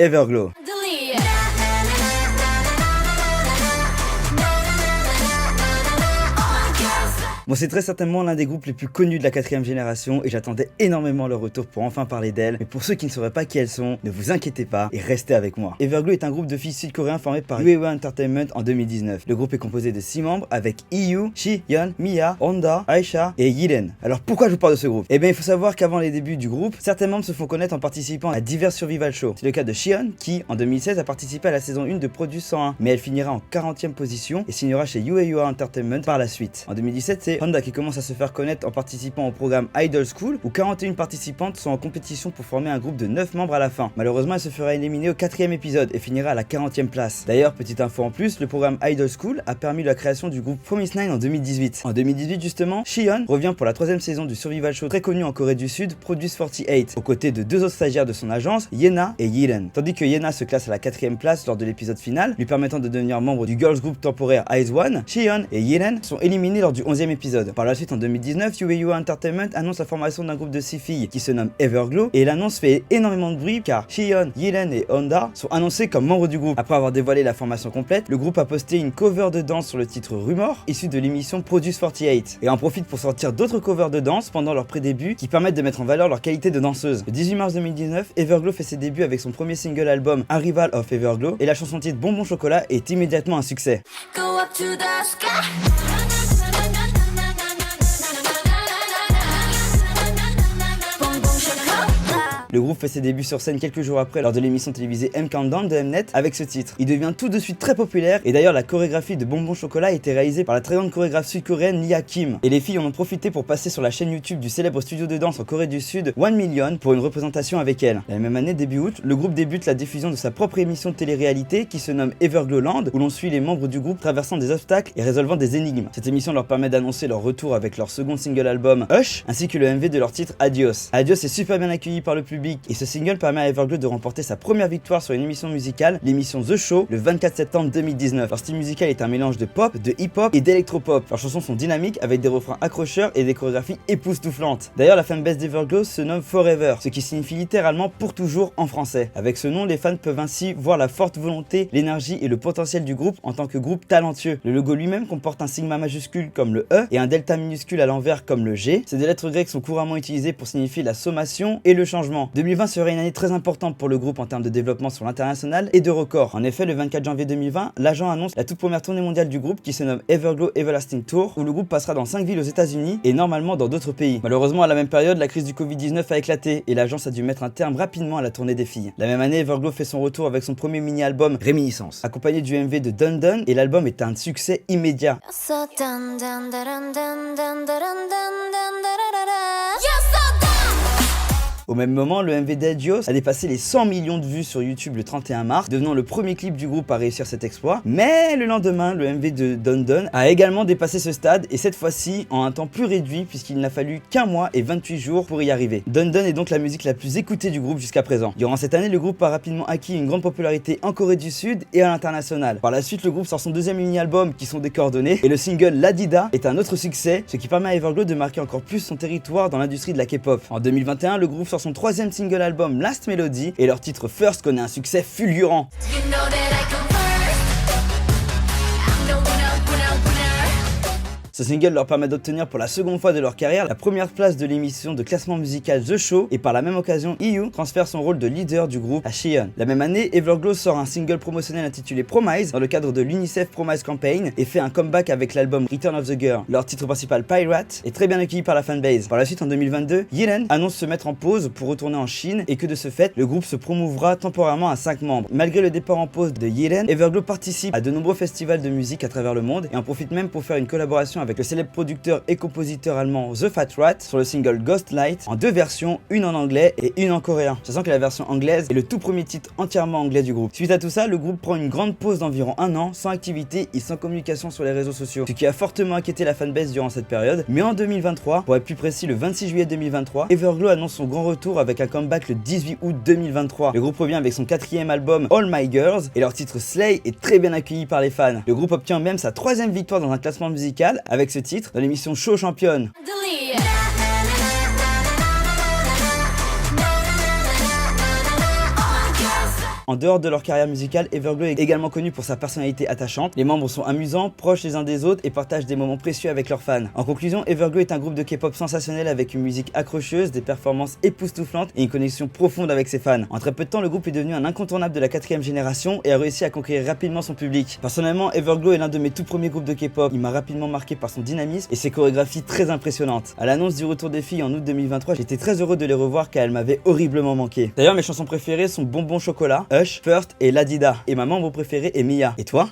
Everglow. Bon, c'est très certainement l'un des groupes les plus connus de la 4ème génération et j'attendais énormément leur retour pour enfin parler d'elles. Mais pour ceux qui ne sauraient pas qui elles sont, ne vous inquiétez pas et restez avec moi. Everglow est un groupe de filles sud-coréens formé par UAE Entertainment en 2019. Le groupe est composé de 6 membres avec IU, Shihyun, Mia, Honda, Aisha et Yiren. Alors pourquoi je vous parle de ce groupe? Eh bien il faut savoir qu'avant les débuts du groupe, certains membres se font connaître en participant à divers survival shows. C'est le cas de Shihyun qui, en 2016, a participé à la saison 1 de Produce 101, mais elle finira en 40e position et signera chez UAE Entertainment par la suite. En 2017, c'est Honda qui commence à se faire connaître en participant au programme Idol School où 41 participantes sont en compétition pour former un groupe de 9 membres à la fin. Malheureusement, elle se fera éliminer au 4e épisode et finira à la 40e place. D'ailleurs, petite info en plus, le programme Idol School a permis la création du groupe Promise 9 en 2018. En 2018 justement, Shihyun revient pour la 3e saison du survival show très connu en Corée du Sud, Produce 48, aux côtés de 2 autres stagiaires de son agence, Yena et Yiren. Tandis que Yena se classe à la 4e place lors de l'épisode final, lui permettant de devenir membre du girls group temporaire Ice One, Shihyun et Yiren sont éliminés lors du 11e épisode. Par la suite, en 2019, UAE Entertainment annonce la formation d'un groupe de 6 filles qui se nomme Everglow et l'annonce fait énormément de bruit car Shihyun, Yiren et Honda sont annoncés comme membres du groupe. Après avoir dévoilé la formation complète, le groupe a posté une cover de danse sur le titre Rumor, issu de l'émission Produce 48 et en profite pour sortir d'autres covers de danse pendant leur pré-début qui permettent de mettre en valeur leur qualité de danseuse. Le 18 mars 2019, Everglow fait ses débuts avec son premier single album Arrival of Everglow et la chanson titre Bonbon Chocolat est immédiatement un succès. Le groupe fait ses débuts sur scène quelques jours après lors de l'émission télévisée M Countdown de Mnet avec ce titre. Il devient tout de suite très populaire et d'ailleurs la chorégraphie de Bonbon Chocolat a été réalisée par la très grande chorégraphe sud-coréenne Lia Kim. Et les filles en ont profité pour passer sur la chaîne YouTube du célèbre studio de danse en Corée du Sud 1 Million pour une représentation avec elle. La même année, début août, le groupe débute la diffusion de sa propre émission de télé-réalité qui se nomme Everglowland où l'on suit les membres du groupe traversant des obstacles et résolvant des énigmes. Cette émission leur permet d'annoncer leur retour avec leur second single album Hush ainsi que le MV de leur titre Adios. Adios est super bien accueilli par le public et ce single permet à Everglow de remporter sa première victoire sur une émission musicale, l'émission The Show, le 24 septembre 2019. Leur style musical est un mélange de pop, de hip-hop et d'électropop. Leurs chansons sont dynamiques avec des refrains accrocheurs et des chorégraphies époustouflantes. D'ailleurs, la fanbase d'Everglow se nomme Forever, ce qui signifie littéralement pour toujours en français. Avec ce nom, les fans peuvent ainsi voir la forte volonté, l'énergie et le potentiel du groupe en tant que groupe talentueux. Le logo lui-même comporte un sigma majuscule comme le E et un delta minuscule à l'envers comme le G. Ces deux lettres grecques sont couramment utilisées pour signifier la sommation et le changement. 2020 serait une année très importante pour le groupe en termes de développement sur l'international et de records. En effet, le 24 janvier 2020, l'agent annonce la toute première tournée mondiale du groupe qui se nomme Everglow Everlasting Tour, où le groupe passera dans 5 villes aux États-Unis et normalement dans d'autres pays. Malheureusement, à la même période, la crise du Covid-19 a éclaté et l'agence a dû mettre un terme rapidement à la tournée des filles. La même année, Everglow fait son retour avec son premier mini-album Réminiscence, accompagné du MV de Dun Dun et l'album est un succès immédiat. Au même moment, le MV d'Adios a dépassé les 100 millions de vues sur YouTube le 31 mars, devenant le premier clip du groupe à réussir cet exploit. Mais le lendemain, le MV de Dun Dun a également dépassé ce stade, et cette fois-ci en un temps plus réduit puisqu'il n'a fallu qu'un mois et 28 jours pour y arriver. Dun Dun est donc la musique la plus écoutée du groupe jusqu'à présent. Durant cette année, le groupe a rapidement acquis une grande popularité en Corée du Sud et à l'international. Par la suite, le groupe sort son deuxième mini-album qui sont décoordonnés, et le single Ladida est un autre succès, ce qui permet à Everglow de marquer encore plus son territoire dans l'industrie de la K-pop. En 2021, le groupe sort son troisième single album Last Melody et leur titre First connaît un succès fulgurant. Ce single leur permet d'obtenir pour la seconde fois de leur carrière la première place de l'émission de classement musical The Show et par la même occasion IU transfère son rôle de leader du groupe à Shihyun. La même année, Everglow sort un single promotionnel intitulé Promise dans le cadre de l'UNICEF Promise Campaign et fait un comeback avec l'album Return of the Girl. Leur titre principal Pirate est très bien accueilli par la fanbase. Par la suite en 2022, Yiren annonce se mettre en pause pour retourner en Chine et que de ce fait, le groupe se promouvra temporairement à 5 membres. Malgré le départ en pause de Yiren, Everglow participe à de nombreux festivals de musique à travers le monde et en profite même pour faire une collaboration avec le célèbre producteur et compositeur allemand The Fat Rat sur le single Ghost Light en 2 versions, une en anglais et une en coréen. Sachant que la version anglaise est le tout premier titre entièrement anglais du groupe. Suite à tout ça, le groupe prend une grande pause d'environ 1 an sans activité et sans communication sur les réseaux sociaux, ce qui a fortement inquiété la fanbase durant cette période. Mais en 2023, pour être plus précis le 26 juillet 2023, Everglow annonce son grand retour avec un comeback le 18 août 2023. Le groupe revient avec son 4e album All My Girls et leur titre Slay est très bien accueilli par les fans. Le groupe obtient même sa 3e victoire dans un classement musical avec ce titre dans l'émission Show Championne. En dehors de leur carrière musicale, Everglow est également connu pour sa personnalité attachante. Les membres sont amusants, proches les uns des autres et partagent des moments précieux avec leurs fans. En conclusion, Everglow est un groupe de K-pop sensationnel avec une musique accrocheuse, des performances époustouflantes et une connexion profonde avec ses fans. En très peu de temps, le groupe est devenu un incontournable de la 4ème génération et a réussi à conquérir rapidement son public. Personnellement, Everglow est l'un de mes tout premiers groupes de K-pop. Il m'a rapidement marqué par son dynamisme et ses chorégraphies très impressionnantes. À l'annonce du retour des filles en août 2023, j'étais très heureux de les revoir car elles m'avaient horriblement manqué. D'ailleurs, mes chansons préférées sont Bonbon Chocolat, Hush, First et Ladida. Et ma membre préférée est Mia. Et toi ?